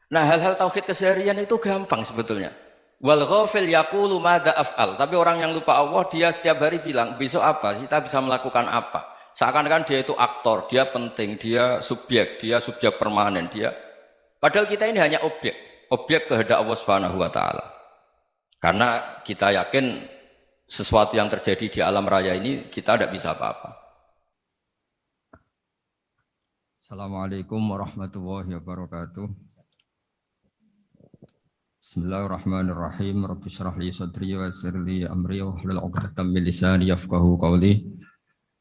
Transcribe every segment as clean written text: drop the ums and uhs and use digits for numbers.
Nah, hal-hal tauhid keseharian itu gampang sebetulnya. Wal ghafil yaqulu madza af'al. Tapi orang yang lupa Allah dia setiap hari bilang, besok apa? Kita bisa melakukan apa? Seakan-akan dia itu aktor, dia penting, dia subjek permanen, dia. Padahal kita ini hanya objek kehendak Allah Subhanahu wa taala. Karena kita yakin sesuatu yang terjadi di alam raya ini kita tidak bisa apa-apa. Assalamualaikum warahmatullahi wabarakatuh. Bismillahirrahmanirrahim. Rabbi shrah li sadri wa yassir li amri wa hlul 'uqdatam min lisani yafqahu qawli.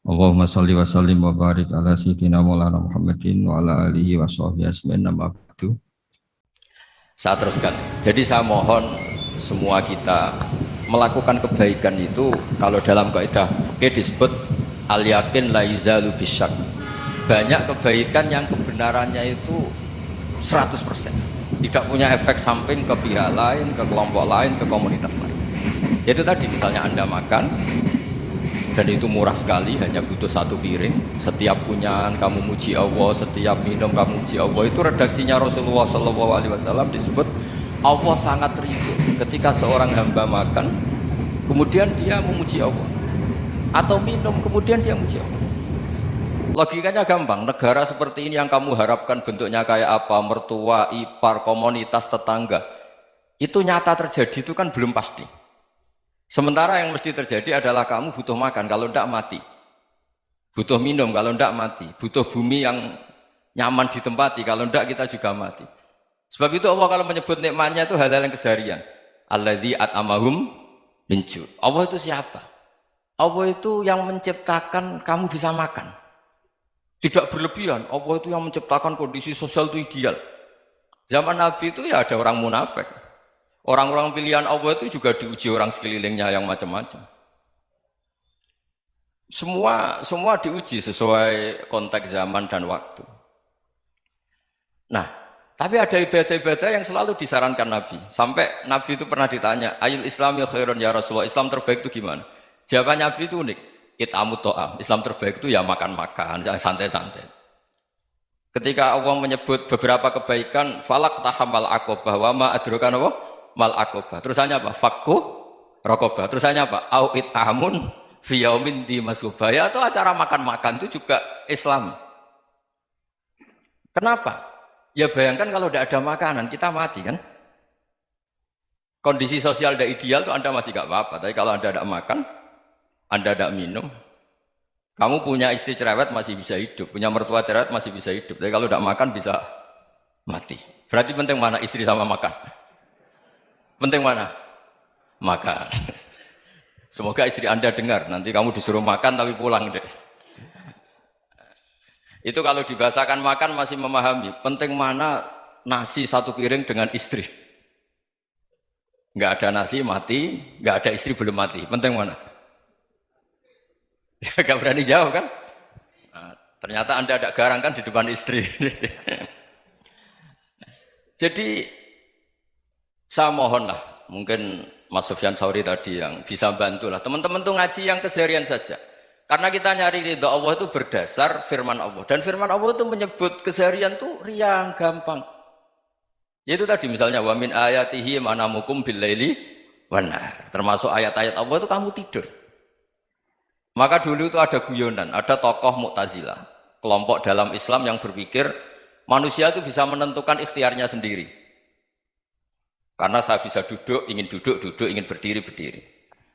Allahumma shalli wa sallim wa barik ala sayyidina Maulana Muhammadin wa ala alihi wa sahbihi ajmain. Amma ba'du. Saya teruskan. Jadi saya mohon semua kita melakukan kebaikan itu kalau dalam kaidah fikih disebut al yakin la yuzalu bisyak. Banyak kebaikan yang kebenarannya itu 100%. Tidak punya efek samping ke pihak lain, ke kelompok lain, ke komunitas lain. Itu tadi misalnya Anda makan dan itu murah sekali, hanya butuh satu piring. Setiap punyaan kamu muji Allah, setiap minum kamu muji Allah. Itu redaksinya Rasulullah SAW disebut Allah sangat ridho ketika seorang hamba makan, kemudian dia memuji Allah, atau minum kemudian dia memuji Allah. Logikanya gampang, negara seperti ini yang kamu harapkan bentuknya kayak apa, mertua, ipar, komunitas, tetangga, itu nyata terjadi itu kan belum pasti. Sementara yang mesti terjadi adalah kamu butuh makan, kalau tidak mati. Butuh minum, kalau tidak mati. Butuh bumi yang nyaman ditempati, kalau tidak kita juga mati. Sebab itu Allah kalau menyebut nikmatnya itu hal-hal yang keseharian. Alladzi at'amahum min ju'. Allah itu siapa? Allah itu yang menciptakan kamu bisa makan. Tidak berlebihan, Allah itu yang menciptakan kondisi sosial itu ideal. Zaman Nabi itu ya ada orang munafik. Orang-orang pilihan Allah itu juga diuji orang sekelilingnya yang macam-macam. Semua diuji sesuai konteks zaman dan waktu. Nah, tapi ada ibadah-ibadah yang selalu disarankan Nabi. Sampai Nabi itu pernah ditanya, ayul islami khairun ya Rasulullah, Islam terbaik itu gimana? Jawaban Nabi itu unik. It'amut to'am, Islam terbaik itu ya makan-makan, santai-santai. Ketika Allah menyebut beberapa kebaikan, falak tahamal aqobah, wa ma adrokan apa? Mal aqobah. Terusannya apa? Fakku rokobah. Terusannya apa? Au it'amun fiyaumin di masubah. Ya, atau acara makan-makan itu juga Islam. Kenapa? Ya bayangkan kalau tidak ada makanan, kita mati kan? Kondisi sosial tidak ideal itu Anda masih gak apa-apa, tapi kalau Anda tidak makan, Anda tidak minum, kamu punya istri cerewet masih bisa hidup, punya mertua cerewet masih bisa hidup, tapi kalau tidak makan bisa mati. Berarti penting mana istri sama makan? Penting mana? Makan. Semoga istri Anda dengar, nanti kamu disuruh makan tapi pulang deh. Itu kalau dibahasakan makan masih memahami, penting mana nasi satu piring dengan istri. Nggak ada nasi mati, nggak ada istri belum mati, penting mana? Gak berani jawab kan? Nah, ternyata Anda ada garang kan di depan istri. Jadi saya mohonlah, mungkin Mas Sufyan Sauri tadi yang bisa bantulah teman-teman tuh ngaji yang keseharian saja. Karena kita nyari ridha Allah itu berdasar firman Allah, dan firman Allah itu menyebut keseharian tuh riang gampang. Yaitu tadi misalnya wa min ayatihi manamukum bil laili wan nahar. Termasuk ayat-ayat Allah itu kamu tidur. Maka dulu itu ada guyonan, ada tokoh Mu'tazilah, kelompok dalam Islam yang berpikir manusia itu bisa menentukan ikhtiarnya sendiri. Karena saya bisa duduk, ingin berdiri, berdiri.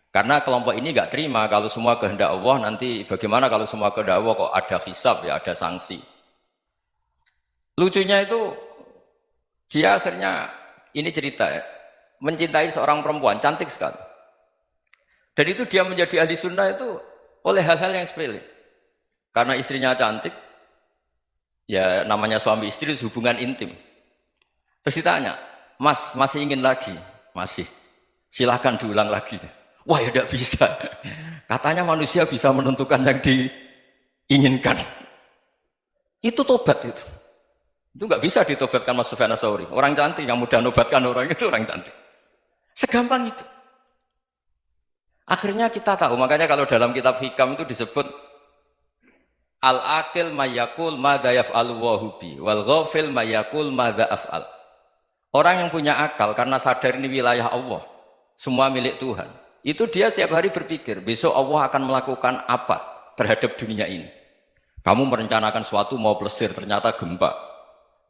Karena kelompok ini nggak terima kalau semua kehendak Allah, nanti bagaimana kalau semua kehendak Allah kok ada hisab ya, ada sanksi. Lucunya itu dia akhirnya, ini cerita ya, mencintai seorang perempuan, cantik sekali. Dan itu dia menjadi ahli sunnah itu oleh hal-hal yang sepele. Karena istrinya cantik, ya namanya suami istri hubungan intim. Terus ditanya, Mas, masih ingin lagi? Masih. Silahkan diulang lagi. Wah ya tidak bisa. Katanya manusia bisa menentukan yang diinginkan. Itu tobat itu. Itu nggak bisa ditobatkan Mas Sufyan Ats-Tsauri. Orang cantik yang mudah nobatkan orang itu orang cantik. Segampang itu. Akhirnya kita tahu, makanya kalau dalam kitab Hikam itu disebut al-aqil mayakul madza yaf'alu wa hubi wal ghafil mayakul madza af'al. Orang yang punya akal karena sadar ini wilayah Allah, semua milik Tuhan. Itu dia tiap hari berpikir, besok Allah akan melakukan apa terhadap dunia ini. Kamu merencanakan suatu mau plesir, ternyata gempa.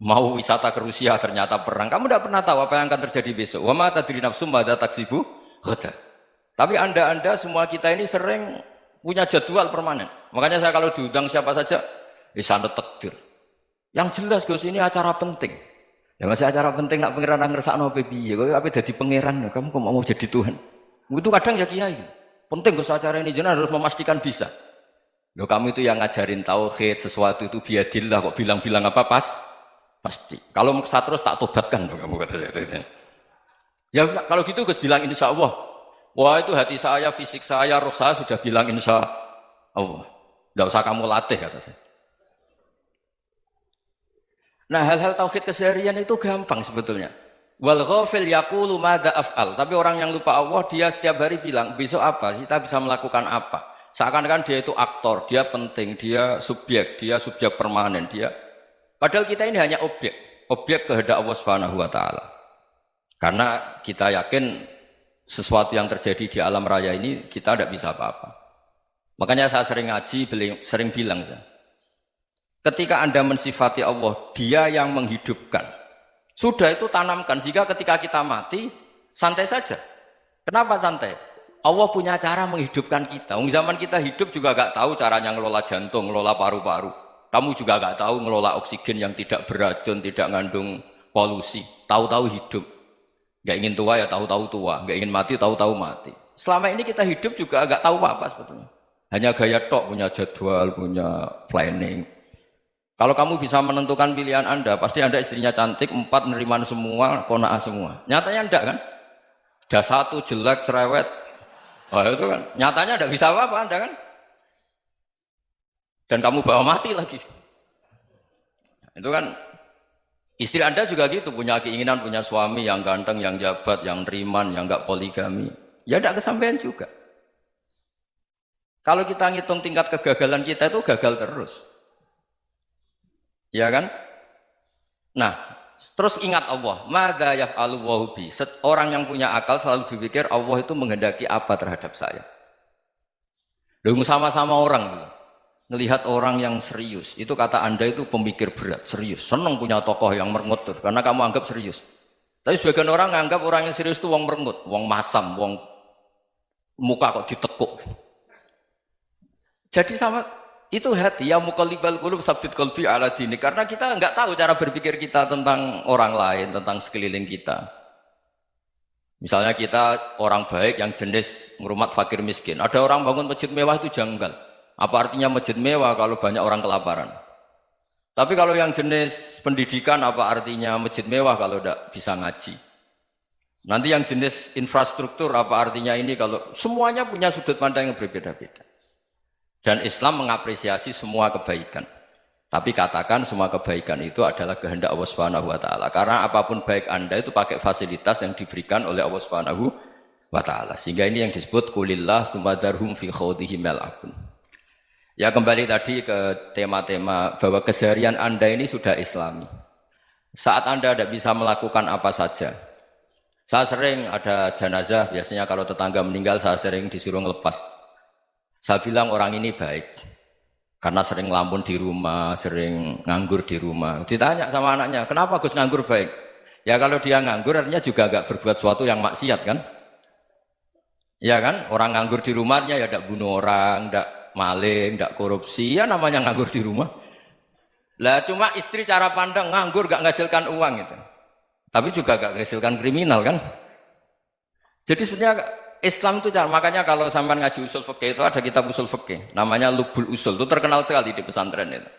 Mau wisata ke Rusia, ternyata perang. Kamu tidak pernah tahu apa yang akan terjadi besok. Wa ma tadri nafsum madza taksibu ghadan. Tapi anda semua kita ini sering punya jadwal permanen. Makanya saya kalau diundang siapa saja, sanad takdir. Yang jelas Gus ini acara penting. Ya masih acara penting nak pangeran ngersakno apa piye? Kok ape dadi pangeran? Kamu kok mau jadi Tuhan? Itu kadang ya kiai. Penting Gus acara ini jenengan harus memastikan bisa. Loh kamu itu yang ngajarin tauhid, sesuatu itu biadillah kok bilang-bilang apa pasti. Kalau maksa terus tak tobatkan loh kamu kata saya itu. Ya kalau gitu Gus bilang insya Allah. Wah itu hati saya, fisik saya, roh saya sudah bilang insya Allah. Tidak usah kamu latih kata saya. Nah hal-hal tauhid keseharian itu gampang sebetulnya. Wal ghafil yaqulu madza af'al. Tapi orang yang lupa Allah dia setiap hari bilang besok apa? Kita bisa melakukan apa? Seakan-akan dia itu aktor, dia penting, dia subjek permanen, dia. Padahal kita ini hanya objek kehendak Allah Subhanahu wa taala. Karena kita yakin sesuatu yang terjadi di alam raya ini kita tidak bisa apa-apa. Makanya saya sering ngaji, sering bilang saya. Ketika Anda mensifati Allah, dia yang menghidupkan. Sudah itu tanamkan, sehingga ketika kita mati, santai saja. Kenapa santai? Allah punya cara menghidupkan kita. Zaman kita hidup juga gak tahu caranya ngelola jantung, ngelola paru-paru. Kamu juga gak tahu ngelola oksigen yang tidak beracun, tidak ngandung polusi. Tahu-tahu hidup. Gak ingin tua ya tahu-tahu tua. Gak ingin mati, tahu-tahu mati. Selama ini kita hidup juga gak tahu apa sebetulnya. Hanya gaya tok, punya jadwal, punya planning. Kalau kamu bisa menentukan pilihan Anda, pasti Anda istrinya cantik, 4 neriman semua, kona'ah semua. Nyatanya enggak kan? Ada 1 jelek, cerewet. Wah itu kan, nyatanya enggak bisa apa-apa Anda kan? Dan kamu bawa mati lagi. Itu kan, istri Anda juga gitu, punya keinginan, punya suami yang ganteng, yang jabat, yang neriman, yang enggak poligami. Ya enggak kesampaian juga. Kalau kita ngitung tingkat kegagalan kita itu gagal terus. Ya kan? Nah, terus ingat Allah, madza yaf'alu wa bi. Orang yang punya akal selalu berpikir Allah itu menghendaki apa terhadap saya. Lalu sama-sama orang melihat orang yang serius. Itu kata Anda itu pemikir berat, serius. Senang punya tokoh yang merengut tuh, karena kamu anggap serius. Tapi sebagian orang menganggap orang yang serius itu wong merengut, wong masam, wong muka kok ditekuk. Jadi sama itu hati ya muqallibal qulub tsabbit qalbi ala dini, karena kita enggak tahu cara berpikir kita tentang orang lain, tentang sekeliling kita. Misalnya kita orang baik yang jenis ngrumat fakir miskin. Ada orang bangun masjid mewah itu janggal. Apa artinya masjid mewah kalau banyak orang kelaparan? Tapi kalau yang jenis pendidikan apa artinya masjid mewah kalau tidak bisa ngaji? Nanti yang jenis infrastruktur apa artinya ini kalau semuanya punya sudut pandang yang berbeda-beda. Dan Islam mengapresiasi semua kebaikan. Tapi katakan semua kebaikan itu adalah kehendak Allah Subhanahu wa taala. Karena apapun baik Anda itu pakai fasilitas yang diberikan oleh Allah Subhanahu wa taala. Sehingga ini yang disebut qulillah tsumadarhum fi khawdihim yal'abun. Ya kembali tadi ke tema-tema bahwa keseharian Anda ini sudah Islami. Saat Anda tidak bisa melakukan apa saja. Saya sering ada jenazah, biasanya kalau tetangga meninggal saya sering disuruh ngelepas. Saya bilang orang ini baik karena sering ngelamun di rumah, sering nganggur di rumah. Ditanya sama anaknya, kenapa Gus nganggur baik? Ya kalau dia nganggur artinya juga agak berbuat sesuatu yang maksiat kan? Ya kan? Orang nganggur di rumahnya ya tidak bunuh orang, tidak maling, tidak korupsi, ya namanya nganggur di rumah. Lah cuma istri cara pandang nganggur gak menghasilkan uang itu. Tapi juga gak menghasilkan kriminal kan? Jadi sebenarnya Islam itu cara, makanya kalau sampai ngaji usul fikih itu ada kitab usul fikih namanya Lubul Usul, itu terkenal sekali di pesantren itu.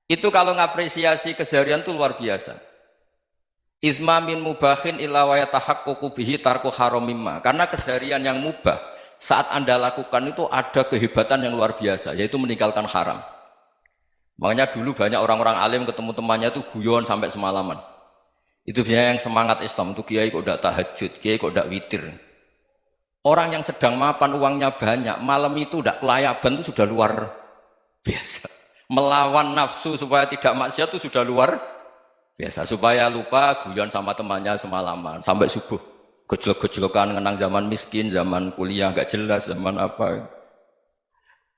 Itu kalau ngapresiasi keseharian itu luar biasa. Izma min mubahin illa wa yatahaqqaqu bihi tarku haramimma. Karena keseharian yang mubah saat Anda lakukan itu ada kehebatan yang luar biasa, yaitu meninggalkan haram. Makanya dulu banyak orang-orang alim ketemu temannya itu guyon sampai semalaman. Itu biasanya yang semangat Islam itu kiai kok tidak tahajud, kiai kok tidak witir. Orang yang sedang mapan uangnya banyak, malam itu tidak kelayaban itu sudah luar biasa. Melawan nafsu supaya tidak maksiat itu sudah luar Biasa supaya lupa guyon sama temannya semalaman sampai subuh. Gejlok-gejlokan ngenang zaman miskin, zaman kuliah nggak jelas, zaman apa.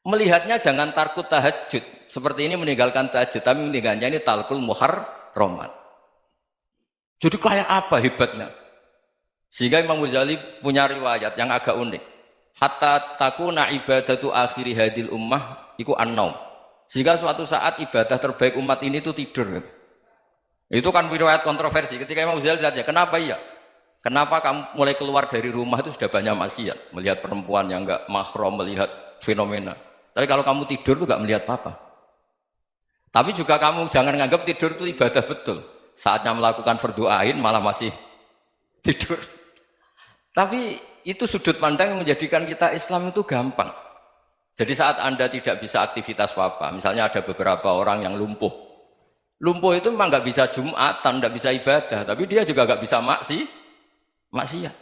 Melihatnya jangan takut tahajud. Seperti ini meninggalkan tahajud, tapi meninggalnya ini talkul muharramat. Jadi kayak apa hebatnya? Sehingga Imam Ghazali punya riwayat yang agak unik. Hatta takuna ibadatu akhiri hadil ummah iku an-naum. Sehingga suatu saat ibadah terbaik umat ini itu tidur. Itu kan riwayat kontroversi. Ketika Imam Ghazali saja, kenapa iya? Kenapa kamu mulai keluar dari rumah itu sudah banyak maksiat, melihat perempuan yang enggak mahram, melihat fenomena. Tapi kalau kamu tidur itu enggak melihat apa-apa. Tapi juga kamu jangan menganggap tidur itu ibadah betul. Saatnya melakukan fardu ain malah masih tidur. Tapi itu sudut pandang yang menjadikan kita Islam itu gampang. Jadi saat Anda tidak bisa aktivitas apa-apa, misalnya ada beberapa orang yang lumpuh. Lumpuh itu memang nggak bisa Jumatan, nggak bisa ibadah, tapi dia juga nggak bisa maksiat.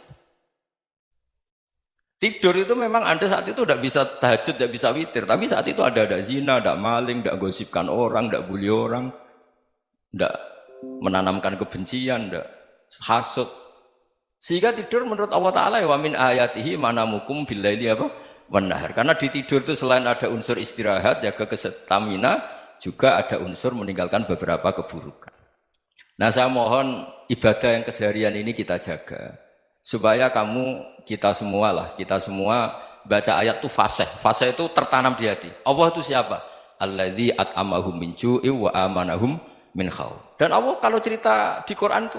Tidur itu memang Anda saat itu tidak bisa tahajud, tidak bisa witir, tapi saat itu ada zina, ada maling, tidak gosipkan orang, tidak bully orang, tidak menanamkan kebencian, tidak hasud. Sehingga tidur menurut Allah Ta'ala wa min ayatihi manamukum billaili apa? Wanahar. Karena di tidur itu selain ada unsur istirahat, jaga kestamina, juga ada unsur meninggalkan beberapa keburukan. Nah saya mohon ibadah yang keseharian ini kita jaga. Supaya kita semua baca ayat itu fasih. Fasih itu tertanam di hati. Allah itu siapa? Alladzi at'amahum min ju'i wa amanahum min khauf. Dan Allah kalau cerita di Quran itu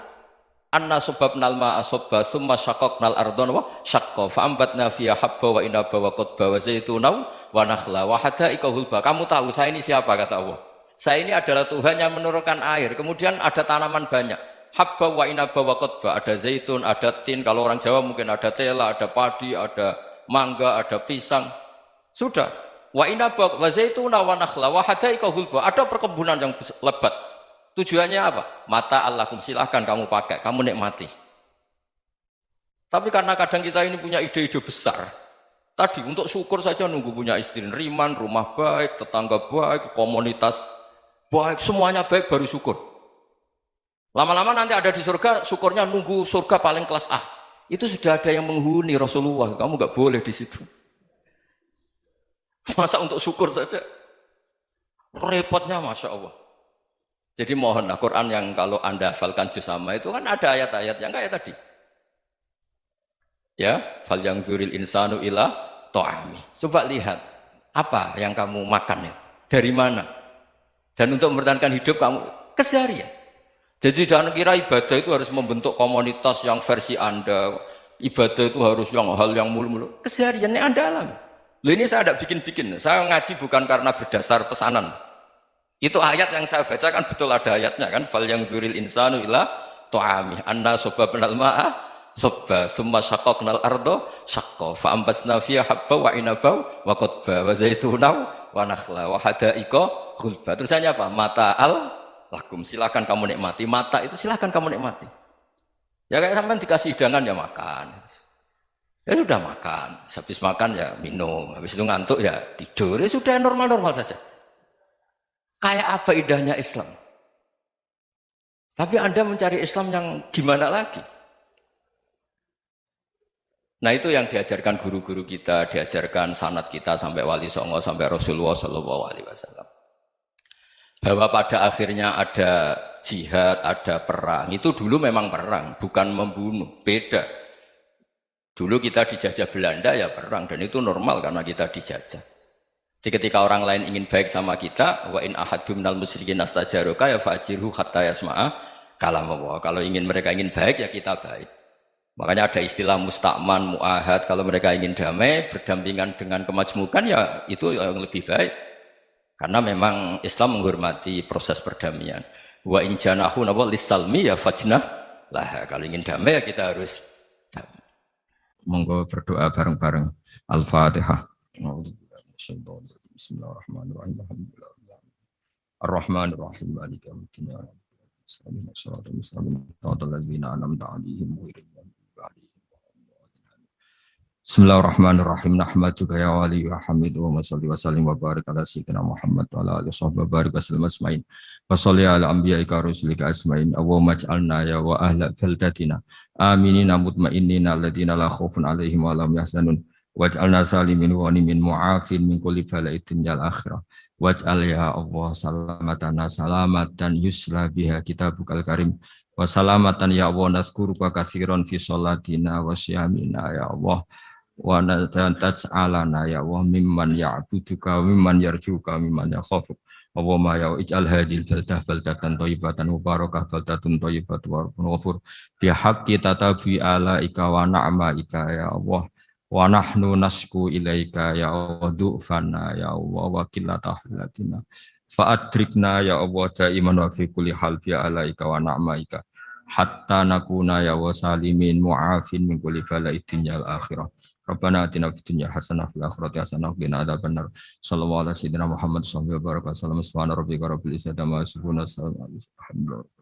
anna sababnal ma'a sabba thumma syaqqaqnal ardha wa syaqqa fa ambatna fiha habba wa inaba wa qadba wa zaituna wa nakhla wa hada'iqa hulba. Kamu tahu saya ini siapa kata Allah? Saya ini adalah Tuhan yang menurunkan air, kemudian ada tanaman banyak. Habba wa inaba wa qadba, ada zaitun, ada tin, kalau orang Jawa mungkin ada tela, ada padi, ada mangga, ada pisang. Sudah. Wa inaba wa zaituna wa nakhla wa hada'iqa hulba. Ada perkebunan yang lebat. Tujuannya apa? Mata Allahkum, silahkan kamu pakai, kamu nikmati. Tapi karena kadang kita ini punya ide-ide besar. Tadi untuk syukur saja nunggu punya istri riman, rumah baik, tetangga baik, komunitas baik, semuanya baik baru syukur. Lama-lama nanti ada di surga, syukurnya nunggu surga paling kelas A. Itu sudah ada yang menghuni Rasulullah, kamu nggak boleh di situ. Masa untuk syukur saja? Repotnya Masya Allah. Jadi mohonlah Quran yang kalau Anda hafalkan juz sama itu kan ada ayat-ayat yang kayak tadi. Ya, fal yang dzuril insanu ila ta'ami. Coba lihat apa yang kamu makan ya? Dari mana? Dan untuk mempertahankan hidup kamu keseharian. Jadi jangan kira ibadah itu harus membentuk komunitas yang versi Anda. Ibadah itu harus hal yang mulu-mulu. Kesehariannya Anda alami. Loh ini saya tidak bikin-bikin. Saya ngaji bukan karena berdasar pesanan. Itu ayat yang saya baca kan betul ada ayatnya kan. Fal yang dzuril insanu ila ta'ami. Anna sababnal ma'a sabba thumma syaqqaqnal arda syaqqa fa ambasna fiha habba wa inaba wa qadba wa zaituna wa nakhla wa hada'iqa ghulba. Terusannya apa? Mata'al lakum, silakan kamu nikmati. Mata itu silakan kamu nikmati. Ya kayak sampean dikasih hidangan ya makan. Ya sudah makan, habis makan ya minum, habis itu ngantuk ya tidur. Ya sudah normal-normal saja. Kayak apa indahnya Islam? Tapi Anda mencari Islam yang gimana lagi? Nah itu yang diajarkan guru-guru kita, diajarkan sanad kita sampai Wali Songo, sampai Rasulullah SAW. Bahwa pada akhirnya ada jihad, ada perang. Itu dulu memang perang, bukan membunuh, beda. Dulu kita dijajah Belanda ya perang, dan itu normal karena kita dijajah. Jadi ketika orang lain ingin baik sama kita, wa in ahadum minal musyrikin astajaruka ya fa'jirhu hatta yasma'a kalam Allah. Kalau mereka ingin baik ya kita baik. Makanya ada istilah musta'man, mu'ahad. Kalau mereka ingin damai, berdampingan dengan kemajmukan ya itu yang lebih baik. Karena memang Islam menghormati proses perdamaian. Wa in janahu nawa lisalmi ya fajnah lah. Kalau ingin damai ya kita harus damai. Monggo berdoa bareng-bareng. Al-Fatihah. Bismillahirrahmanirrahim. Ar-Rahmanir-Rahim. Maliki yaumiddin. Bismillahirrahmanirrahim. Nahmaduka ya wali wa hamid wa salli wa sallim wa barik ala sayyidina Muhammad wa ala alihi wa sahbihi wa barik wa sallam asma'in. wa sholli ala anbiya'ika rusulika asma'in Allahumma ij'alna ya wa ahla baldatina aminina mutmainnina alladziina la khaufun 'alaihim wa la hum yahzanun waj'alna salimin ghanimin mu'afin min kulli bala'in dunyal akhirah waj'al ya Allah salamatana salamatan yusla biha kitabukal karim wa salamatan ya Allah nazkuruka katsiran fi sholatina wa siyamina ya Allah wa taj'alana ya Allah mimman ya'buduka mimman yarjuka mimman yakhafuk Allahumma ya ij'al hadhil baldatan thayyibatan mubarakah baldatun thayyibatun wa ghafur bi haqqi tatabi alaika wa na'maika ya Allah wa nahnu nasku ilaika ya Allah du'fana ya Allah wa qillata hilatina fa'adrikna ya Allah daiman wa fi kulli hal bi alaika wa na'maika hatta nakuna ya wa salimin mu'afin min kulli bala'id dunyal akhirah Rabbana atina fid dunya hasanah fil akhirati hasanah wa qina adzabannar sallallahu alaihi wasallam Muhammad sallallahu alaihi wasallam subhana rabbika rabbil izzati amma yasifun wa salamun alal mursalin